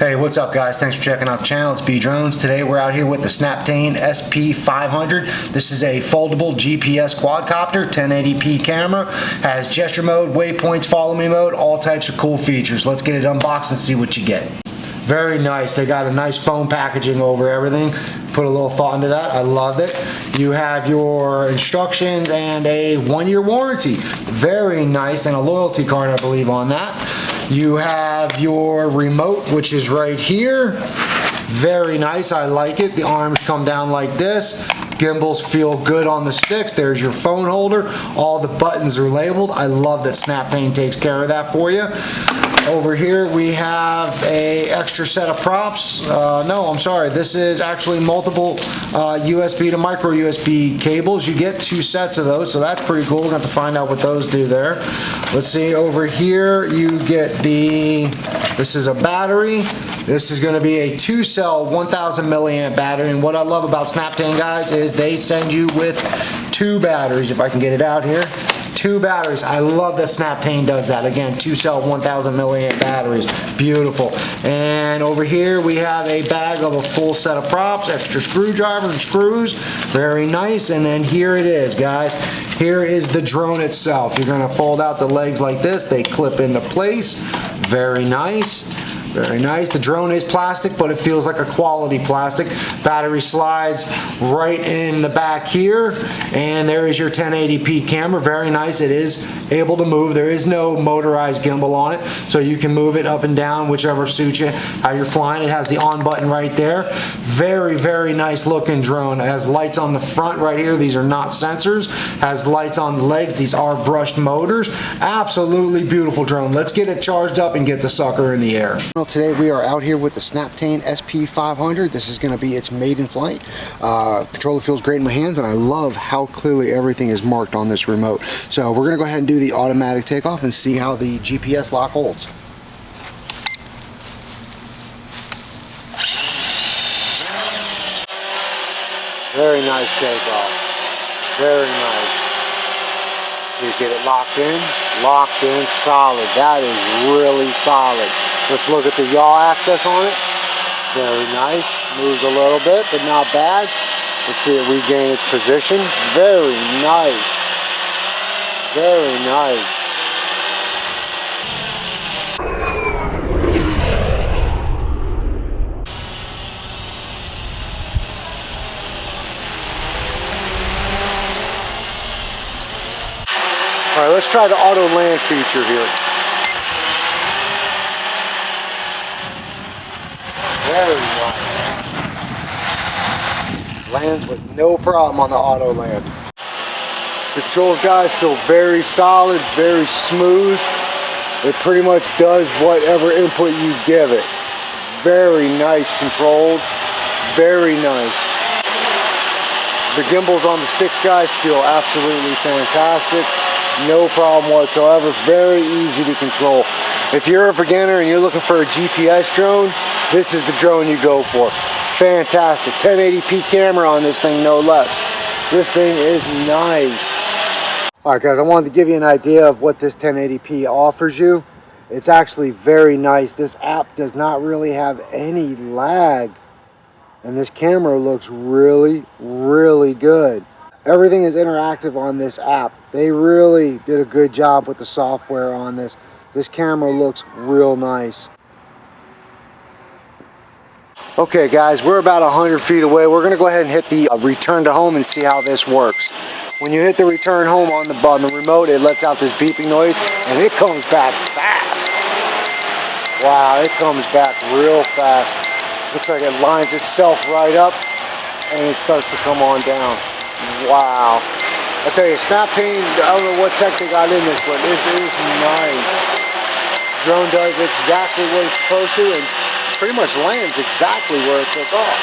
Hey, what's up guys? Thanks for checking out the channel. It's B Drones. Today we're out here with the Snaptain SP500. This is a foldable GPS quadcopter, 1080p camera, has gesture mode, waypoints, follow me mode, all types of cool features. Let's get it unboxed and see what you get. Very nice. They got a nice foam packaging over everything. Put a little thought into that. I love it. You have your instructions and a 1-year warranty. Very nice, and a loyalty card, I believe, on that. You have your remote, which is right here. Very nice. I like it. The arms come down like this. Gimbals feel good on the sticks. There's your phone holder. All the buttons are labeled. I love that Snaptain takes care of that for you. Over here we have a extra set of props. No, I'm sorry. This is actually multiple USB to micro USB cables. You get 2 sets of those, so that's pretty cool. We're going to have to find out what those do there. Let's see. Over here you get this is a battery. This is going to be a 2-cell 1000 milliamp battery, and what I love about Snaptain, guys, is they send you with 2 batteries. If I can get it out here. 2 batteries. I love that Snaptain does that. Again, 2-cell 1000 milliamp batteries. Beautiful. And over here we have a bag of a full set of props, extra screwdriver and screws. Very nice. And then here it is, guys. Here is the drone itself. You're going to fold out the legs like this. They clip into place. Very nice. Very nice. The drone is plastic, but it feels like a quality plastic. Battery slides right in the back here, and there is your 1080p camera. Very nice. It is able to move. There is no motorized gimbal on it, so you can move it up and down, whichever suits you, how you're flying. It has the on button right there. Very, very nice looking drone. It has lights on the front right here. These are not sensors. Has lights on the legs. These are brushed motors. Absolutely beautiful drone. Let's get it charged up and get the sucker in the air. Today we are out here with the Snaptain SP500. This is going to be its maiden flight. Controller feels great in my hands, and I love how clearly everything is marked on this remote. So we're going to go ahead and do the automatic takeoff and see how the GPS lock holds. Very nice takeoff. Very nice. You get it locked in, solid. That is really solid. Let's look at the yaw access on it. Very nice. Moves a little bit, but not bad. Let's see it regain its position. Very nice. Very nice. All right, let's try the auto land feature here. Very nice. Lands with no problem on the auto land. The controls, guys, feel very solid, very smooth. It pretty much does whatever input you give it. Very nice controlled. Very nice. The gimbals on the sticks, guys, feel absolutely fantastic. No problem whatsoever. Very easy to control. If you're a beginner and you're looking for a GPS drone, this is the drone you go for. Fantastic. 1080p camera on this thing, no less. This thing is nice. Alright guys, I wanted to give you an idea of what this 1080p offers you. It's actually very nice. This app does not really have any lag. And this camera looks really, really good. Everything is interactive on this app. They really did a good job with the software on this. This camera looks real nice. Okay guys, we're about 100 feet away. We're gonna go ahead and hit the return to home and see how this works. When you hit the return home on the remote, it lets out this beeping noise, and it comes back fast. Wow, it comes back real fast. Looks like it lines itself right up, and it starts to come on down. Wow. I tell you, Snaptain, I don't know what tech they got in this, but this is nice. Drone does exactly what it's supposed to, and pretty much lands exactly where it took off.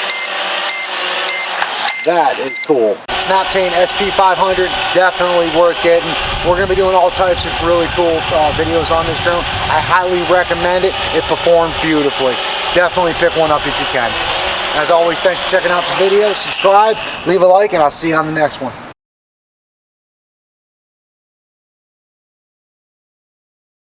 That is cool. Snaptain SP500, definitely worth getting. We're going to be doing all types of really cool videos on this drone. I highly recommend it. It performed beautifully. Definitely pick one up if you can. As always, thanks for checking out the video. Subscribe, leave a like, and I'll see you on the next one.